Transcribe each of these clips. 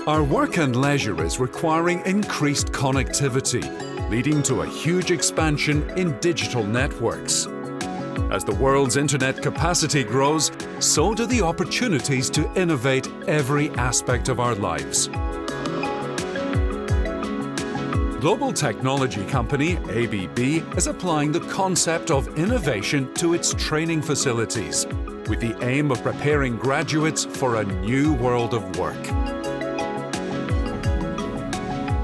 Our work and leisure is requiring increased connectivity, leading to a huge expansion in digital networks. As the world's internet capacity grows, so do the opportunities to innovate every aspect of our lives. Global technology company ABB is applying the concept of innovation to its training facilities, with the aim of preparing graduates for a new world of work.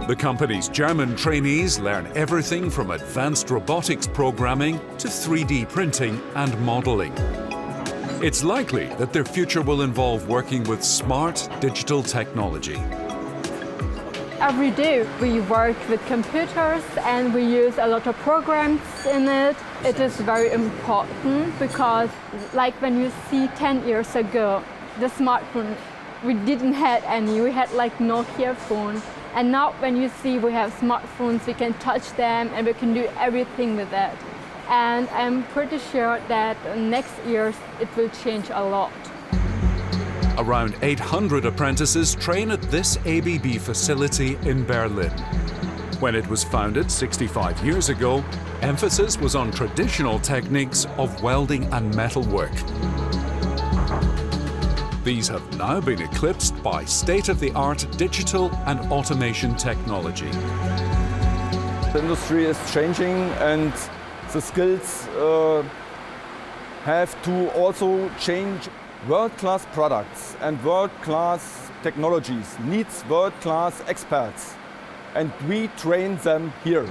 The company's German trainees learn everything from advanced robotics programming to 3D printing and modeling. It's likely that their future will involve working with smart digital technology. Every day we work with computers and we use a lot of programs in it. It is very important because, like when you see 10 years ago, the smartphone, we didn't have any. We had like Nokia phone. And now when you see we have smartphones, we can touch them and we can do everything with that. And I'm pretty sure that next year it will change a lot. Around 800 apprentices train at this ABB facility in Berlin. When it was founded 65 years ago, emphasis was on traditional techniques of welding and metalwork. These have now been eclipsed by state-of-the-art digital and automation technology. The industry is changing and the skills have to also change. World-class products and world-class technologies needs world-class experts, and we train them here.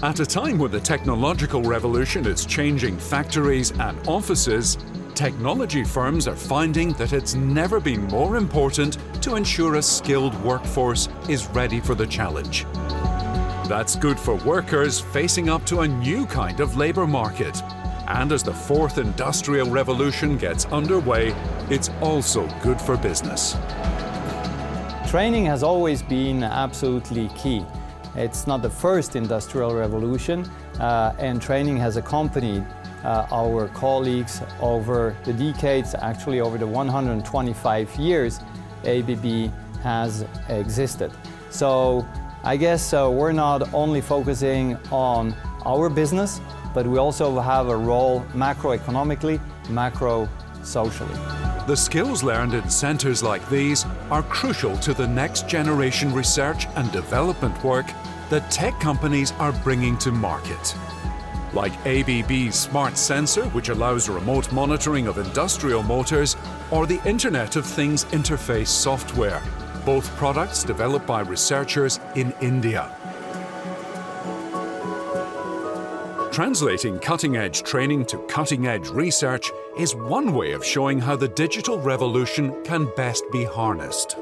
At a time when the technological revolution is changing factories and offices, technology firms are finding that it's never been more important to ensure a skilled workforce is ready for the challenge. That's good for workers facing up to a new kind of labour market. And as the fourth industrial revolution gets underway, it's also good for business. Training has always been absolutely key. It's not the first industrial revolution, and training has accompanied our colleagues over the decades, actually over the 125 years ABB has existed. So I guess we're not only focusing on our business, but we also have a role macroeconomically, macro-socially. The skills learned in centres like these are crucial to the next generation research and development work that tech companies are bringing to market. Like ABB's smart sensor, which allows remote monitoring of industrial motors, or the Internet of Things interface software, both products developed by researchers in India. Translating cutting-edge training to cutting-edge research is one way of showing how the digital revolution can best be harnessed.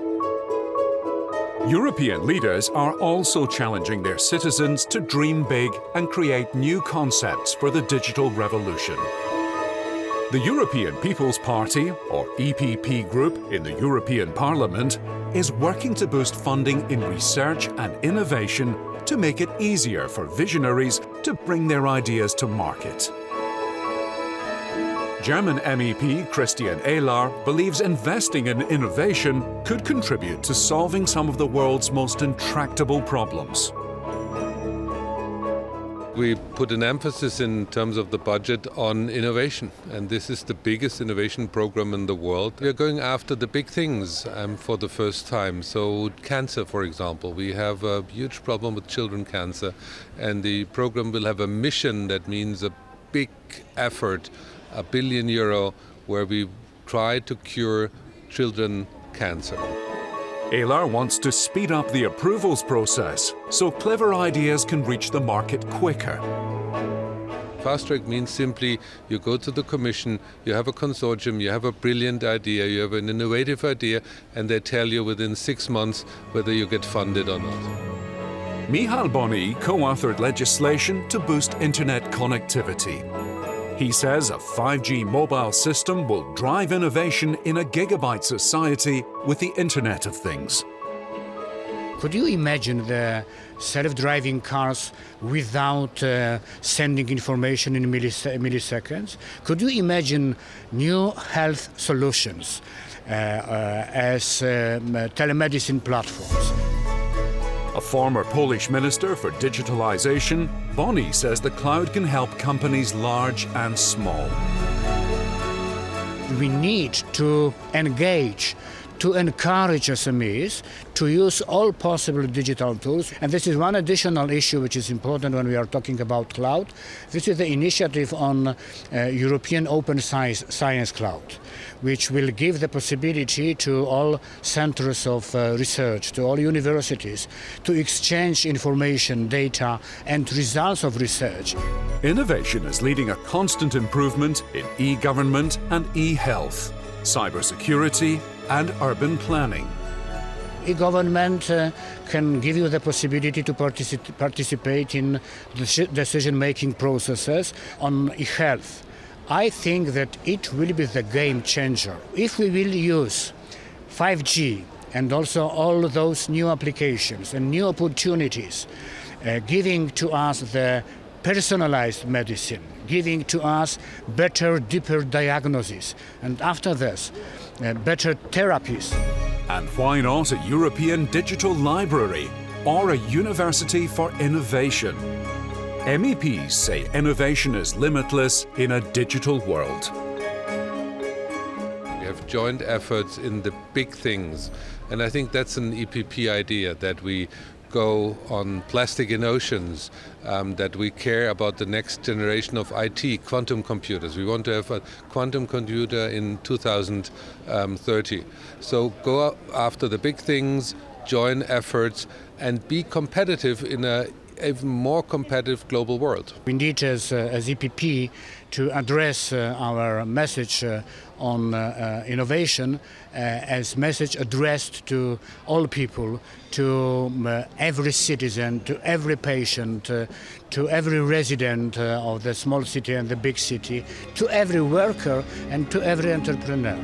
European leaders are also challenging their citizens to dream big and create new concepts for the digital revolution. The European People's Party, or EPP group in the European Parliament, is working to boost funding in research and innovation to make it easier for visionaries to bring their ideas to market. German MEP Christian Ehler believes investing in innovation could contribute to solving some of the world's most intractable problems. We put an emphasis in terms of the budget on innovation, and this is the biggest innovation program in the world. We are going after the big things for the first time. So cancer, for example, we have a huge problem with children cancer, and the program will have a mission that means a big effort, €1 billion, where we try to cure children cancer. Ehler wants to speed up the approvals process so clever ideas can reach the market quicker. Fast track means simply you go to the commission, you have a consortium, you have a brilliant idea, you have an innovative idea, and they tell you within 6 months whether you get funded or not. Michal Boni co-authored legislation to boost internet connectivity. He says a 5G mobile system will drive innovation in a gigabyte society with the Internet of Things. Could you imagine the self-driving cars without sending information in milliseconds? Could you imagine new health solutions as telemedicine platforms. A former Polish minister for digitalization, Bonnie says the cloud can help companies large and small. We need to engage, to encourage SMEs to use all possible digital tools. And this is one additional issue which is important when we are talking about cloud. This is the initiative on European Open Science Cloud, which will give the possibility to all centers of research, to all universities, to exchange information, data, and results of research. Innovation is leading a constant improvement in e-government and e-health, cybersecurity, and urban planning. E-government can give you the possibility to participate in decision-making processes on e-health. I think that it will be the game changer. If we will use 5G and also all those new applications and new opportunities, giving to us the personalized medicine, giving to us better, deeper diagnosis, and after this, better therapies. And why not a European digital library or a university for innovation? MEPs say innovation is limitless in a digital world. We have joint efforts in the big things, and I think that's an EPP idea, that we go on plastic in oceans, that we care about the next generation of IT, quantum computers. We want to have a quantum computer in 2030. So go after the big things, join efforts, and be competitive in a even more competitive global world. We need as EPP to address our message on innovation as message addressed to all people, to every citizen, to every patient, to every resident of the small city and the big city, to every worker and to every entrepreneur.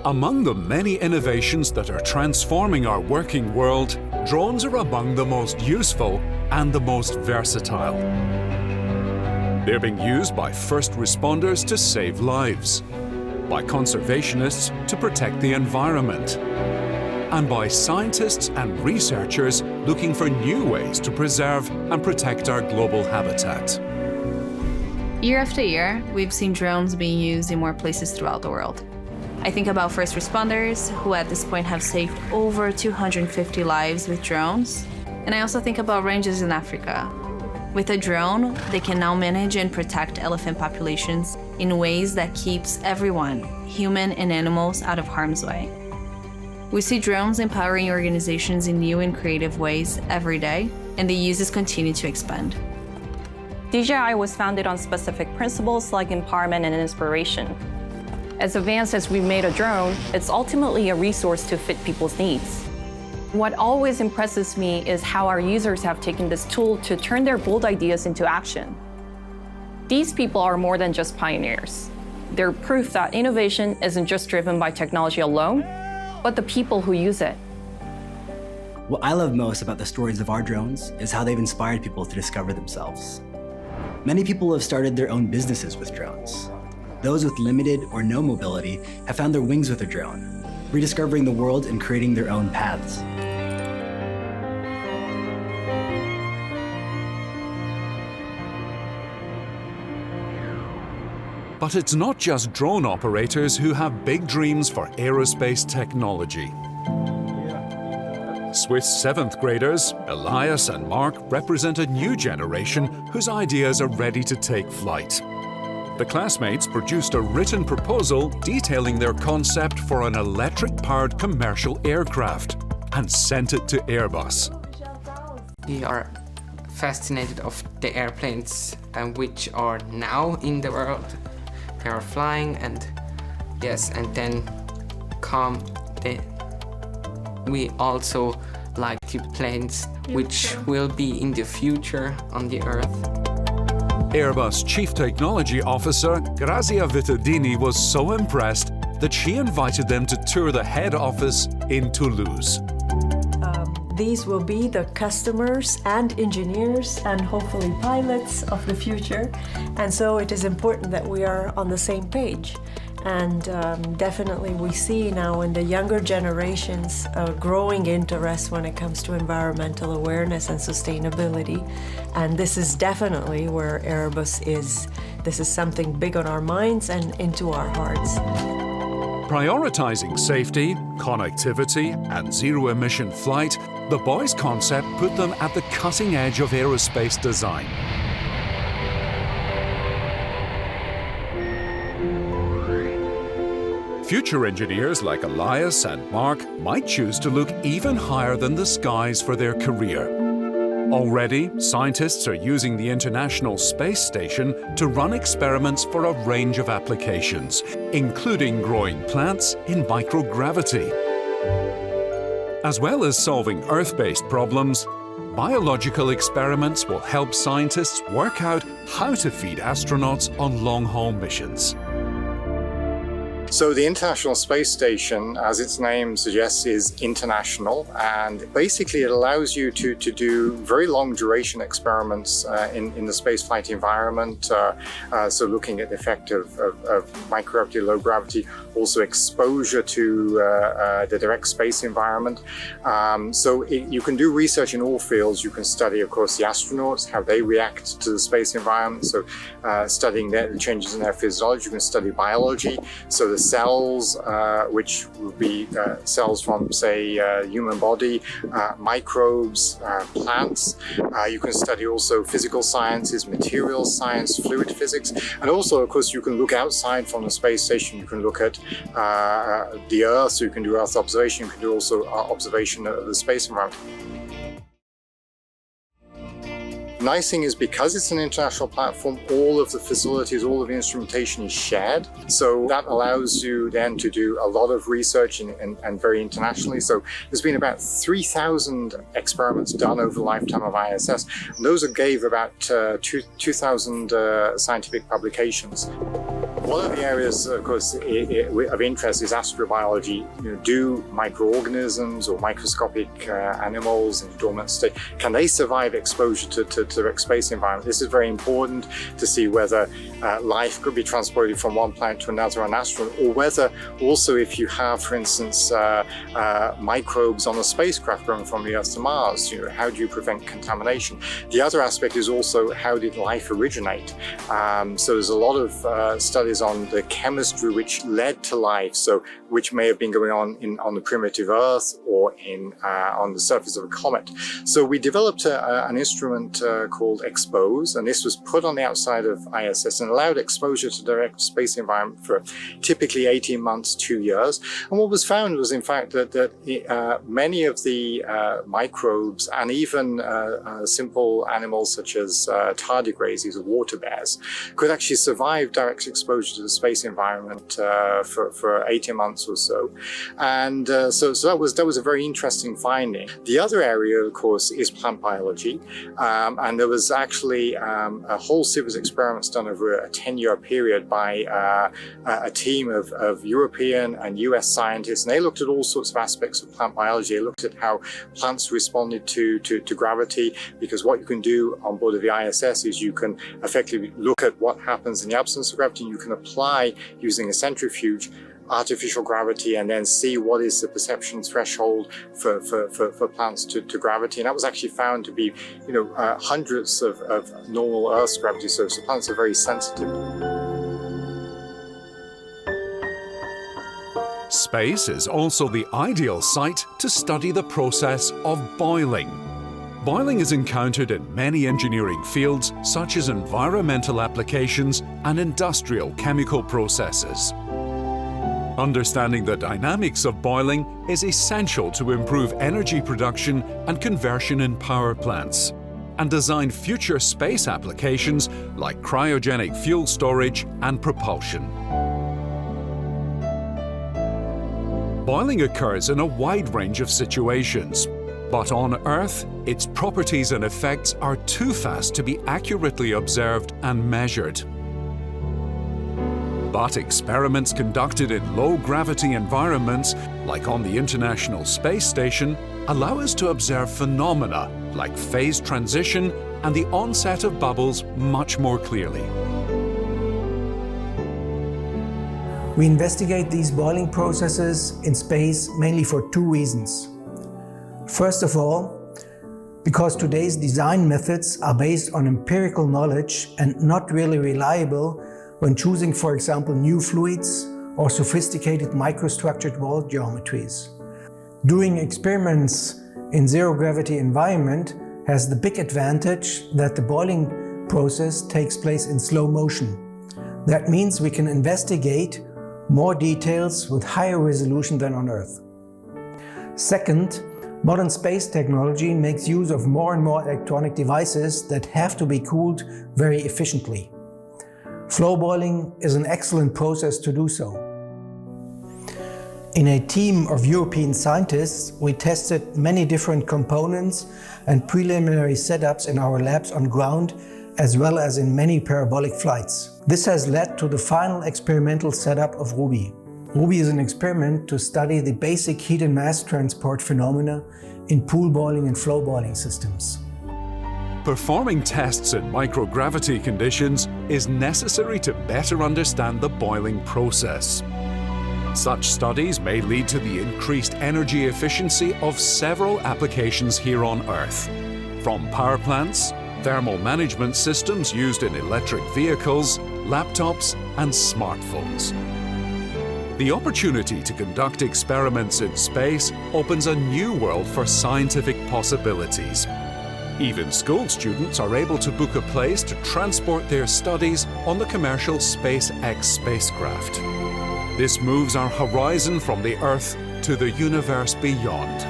Among the many innovations that are transforming our working world, drones are among the most useful and the most versatile. They're being used by first responders to save lives, by conservationists to protect the environment, and by scientists and researchers looking for new ways to preserve and protect our global habitat. Year after year, we've seen drones being used in more places throughout the world. I think about first responders, who at this point have saved over 250 lives with drones. And I also think about rangers in Africa. With a drone, they can now manage and protect elephant populations in ways that keeps everyone, human and animals, out of harm's way. We see drones empowering organizations in new and creative ways every day, and the uses continue to expand. DJI was founded on specific principles like empowerment and inspiration. As advanced as we made a drone, it's ultimately a resource to fit people's needs. What always impresses me is how our users have taken this tool to turn their bold ideas into action. These people are more than just pioneers. They're proof that innovation isn't just driven by technology alone, but the people who use it. What I love most about the stories of our drones is how they've inspired people to discover themselves. Many people have started their own businesses with drones. Those with limited or no mobility have found their wings with a drone, rediscovering the world and creating their own paths. But it's not just drone operators who have big dreams for aerospace technology. Swiss 7th graders, Elias and Mark, represent a new generation whose ideas are ready to take flight. The classmates produced a written proposal detailing their concept for an electric-powered commercial aircraft and sent it to Airbus. We are fascinated of the airplanes which are now in the world. They are flying, and yes, and then we also like the planes which will be in the future on the Earth. Airbus Chief Technology Officer Grazia Vittadini was so impressed that she invited them to tour the head office in Toulouse. these will be the customers and engineers and hopefully pilots of the future. And so it is important that we are on the same page. And definitely we see now in the younger generations a growing interest when it comes to environmental awareness and sustainability. And this is definitely where Airbus is. This is something big on our minds and into our hearts. Prioritizing safety, connectivity, and zero-emission flight, the BOIS concept put them at the cutting edge of aerospace design. Future engineers like Elias and Mark might choose to look even higher than the skies for their career. Already, scientists are using the International Space Station to run experiments for a range of applications, including growing plants in microgravity. As well as solving Earth-based problems, biological experiments will help scientists work out how to feed astronauts on long-haul missions. So the International Space Station, as its name suggests, is international, and basically it allows you to do very long duration experiments in the spaceflight environment. So looking at the effect of microgravity, low gravity, also exposure to the direct space environment. You can do research in all fields. You can study, of course, the astronauts, how they react to the space environment. So studying the changes in their physiology. You can study biology. So the cells, which would be cells from, say, human body, microbes, plants. You can study also physical sciences, materials science, fluid physics, and also, of course, you can look outside from the space station. You can look at the Earth, so you can do Earth observation. You can do also observation of the space environment. Nice thing is, because it's an international platform, all of the facilities, all of the instrumentation is shared. So that allows you then to do a lot of research and very internationally. So there's been about 3,000 experiments done over the lifetime of ISS. And those gave about 2,000 scientific publications. One of the areas, of course, of interest is astrobiology. Do microorganisms or microscopic animals in dormant state, can they survive exposure to direct space environment? This is very important to see whether life could be transported from one planet to another on astronaut, or whether also if you have, for instance, microbes on a spacecraft going from the Earth to Mars, how do you prevent contamination? The other aspect is also, how did life originate? So there's a lot of studies on the chemistry which led to life, so which may have been going on the primitive Earth or on the surface of a comet. So we developed an instrument called EXPOSE, and this was put on the outside of ISS and allowed exposure to direct space environment for typically 18 months, 2 years. And what was found was, in fact, that many of the microbes and even simple animals such as tardigrades, these are water bears, could actually survive direct exposure to the space environment for 18 months or so. And so that was a very interesting finding. The other area, of course, is plant biology. And there was actually a whole series of experiments done over a 10-year period by a team of European and US scientists. And they looked at all sorts of aspects of plant biology. They looked at how plants responded to gravity, because what you can do on board of the ISS is you can effectively look at what happens in the absence of gravity. You can apply, using a centrifuge, artificial gravity, and then see what is the perception threshold for plants to gravity. And that was actually found to be, hundreds of normal Earth's gravity. So plants are very sensitive. Space is also the ideal site to study the process of boiling. Boiling is encountered in many engineering fields, such as environmental applications and industrial chemical processes. Understanding the dynamics of boiling is essential to improve energy production and conversion in power plants, and design future space applications like cryogenic fuel storage and propulsion. Boiling occurs in a wide range of situations, but on Earth, its properties and effects are too fast to be accurately observed and measured. But experiments conducted in low-gravity environments, like on the International Space Station, allow us to observe phenomena like phase transition and the onset of bubbles much more clearly. We investigate these boiling processes in space mainly for two reasons. First of all, because today's design methods are based on empirical knowledge and not really reliable when choosing, for example, new fluids or sophisticated microstructured wall geometries. Doing experiments in zero-gravity environment has the big advantage that the boiling process takes place in slow motion. That means we can investigate more details with higher resolution than on Earth. Second, modern space technology makes use of more and more electronic devices that have to be cooled very efficiently. Flow boiling is an excellent process to do so. In a team of European scientists, we tested many different components and preliminary setups in our labs on ground, as well as in many parabolic flights. This has led to the final experimental setup of Ruby. Ruby is an experiment to study the basic heat and mass transport phenomena in pool boiling and flow boiling systems. Performing tests in microgravity conditions is necessary to better understand the boiling process. Such studies may lead to the increased energy efficiency of several applications here on Earth, from power plants, thermal management systems used in electric vehicles, laptops, and smartphones. The opportunity to conduct experiments in space opens a new world for scientific possibilities. Even school students are able to book a place to transport their studies on the commercial SpaceX spacecraft. This moves our horizon from the Earth to the universe beyond.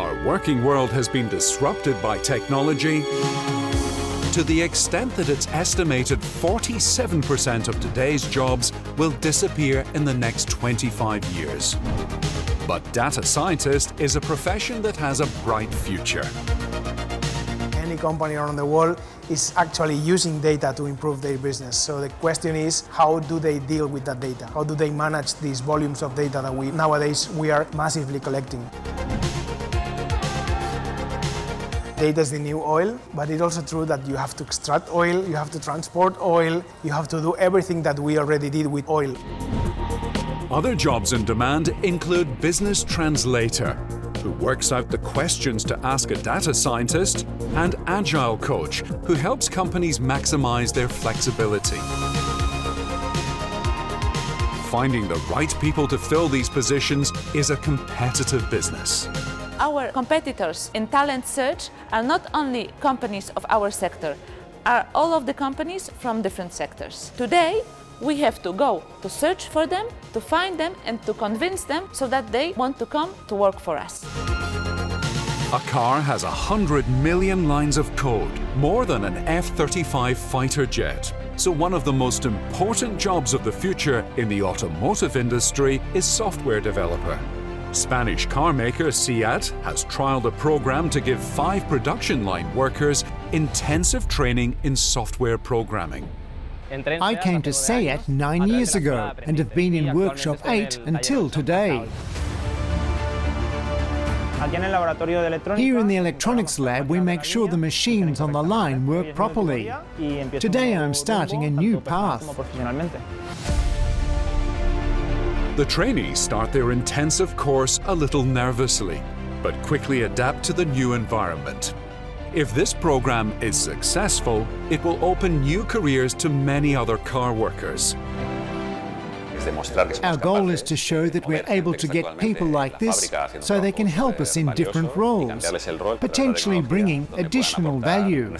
Our working world has been disrupted by technology to the extent that it's estimated 47% of today's jobs will disappear in the next 25 years. But data scientist is a profession that has a bright future. Any company around the world is actually using data to improve their business. So the question is, how do they deal with that data? How do they manage these volumes of data that nowadays we are massively collecting? Data is the new oil, but it's also true that you have to extract oil, you have to transport oil, you have to do everything that we already did with oil. Other jobs in demand include business translator, who works out the questions to ask a data scientist, and agile coach, who helps companies maximize their flexibility. Finding the right people to fill these positions is a competitive business. Our competitors in talent search are not only companies of our sector, are all of the companies from different sectors. Today, we have to go to search for them, to find them, and to convince them so that they want to come to work for us. A car has 100 million lines of code, more than an F-35 fighter jet. So one of the most important jobs of the future in the automotive industry is software developer. Spanish car maker SEAT has trialed a program to give 5 production line workers intensive training in software programming. I came to SEAT 9 years ago and have been in workshop 8 until today. Here in the electronics lab, we make sure the machines on the line work properly. Today I'm starting a new path. The trainees start their intensive course a little nervously, but quickly adapt to the new environment. If this program is successful, it will open new careers to many other car workers. Our goal is to show that we're able to get people like this so they can help us in different roles, potentially bringing additional value.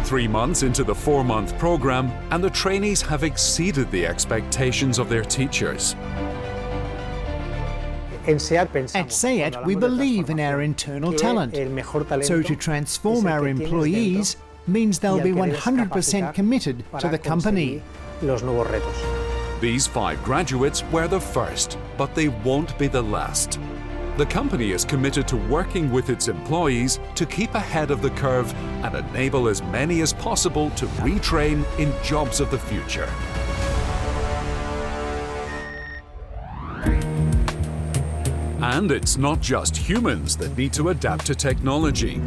3 months into the 4-month program, and the trainees have exceeded the expectations of their teachers. At SEAT, we believe in our internal talent, so to transform our employees means they'll be 100% committed to the company. These 5 graduates were the first, but they won't be the last. The company is committed to working with its employees to keep ahead of the curve and enable as many as possible to retrain in jobs of the future. And it's not just humans that need to adapt to technology.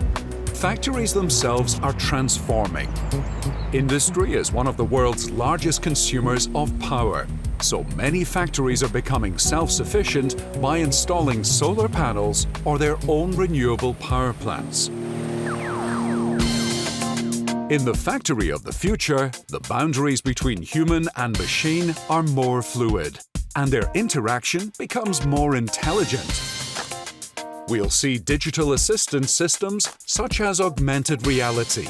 Factories themselves are transforming. Industry is one of the world's largest consumers of power, so many factories are becoming self-sufficient by installing solar panels or their own renewable power plants. In the factory of the future, the boundaries between human and machine are more fluid, and their interaction becomes more intelligent. We'll see digital assistance systems such as augmented reality,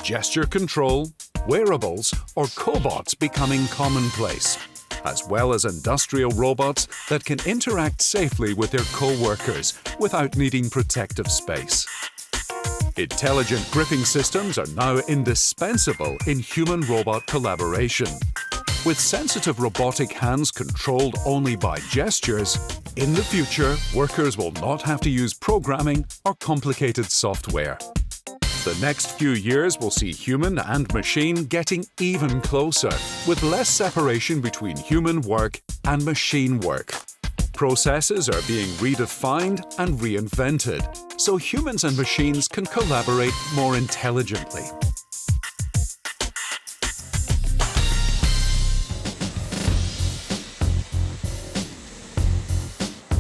gesture control, wearables, or cobots becoming commonplace, as well as industrial robots that can interact safely with their co-workers without needing protective space. Intelligent gripping systems are now indispensable in human-robot collaboration. With sensitive robotic hands controlled only by gestures, in the future, workers will not have to use programming or complicated software. The next few years will see human and machine getting even closer, with less separation between human work and machine work. Processes are being redefined and reinvented, so humans and machines can collaborate more intelligently.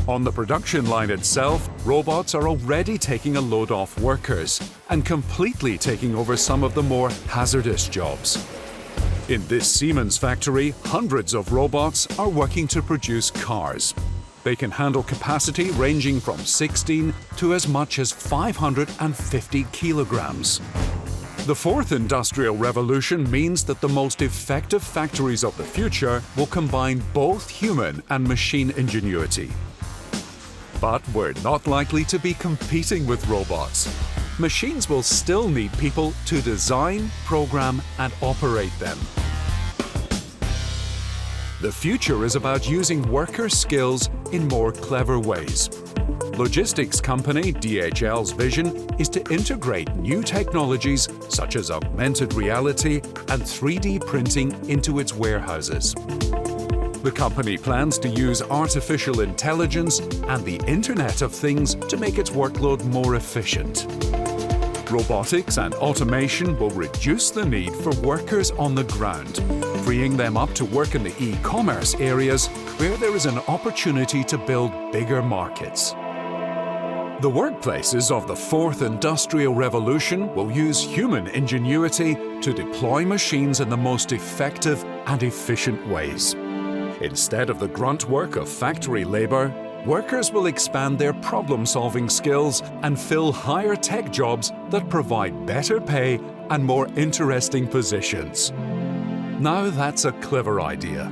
On the production line itself, robots are already taking a load off workers and completely taking over some of the more hazardous jobs. In this Siemens factory, hundreds of robots are working to produce cars. They can handle capacity ranging from 16 to as much as 550 kilograms. The fourth industrial revolution means that the most effective factories of the future will combine both human and machine ingenuity. But we're not likely to be competing with robots. Machines will still need people to design, program, and operate them. The future is about using worker skills in more clever ways. Logistics company DHL's vision is to integrate new technologies such as augmented reality and 3D printing into its warehouses. The company plans to use artificial intelligence and the Internet of Things to make its workload more efficient. Robotics and automation will reduce the need for workers on the ground, freeing them up to work in the e-commerce areas where there is an opportunity to build bigger markets. The workplaces of the fourth industrial revolution will use human ingenuity to deploy machines in the most effective and efficient ways. Instead of the grunt work of factory labor, workers will expand their problem-solving skills and fill higher tech jobs that provide better pay and more interesting positions. Now that's a clever idea.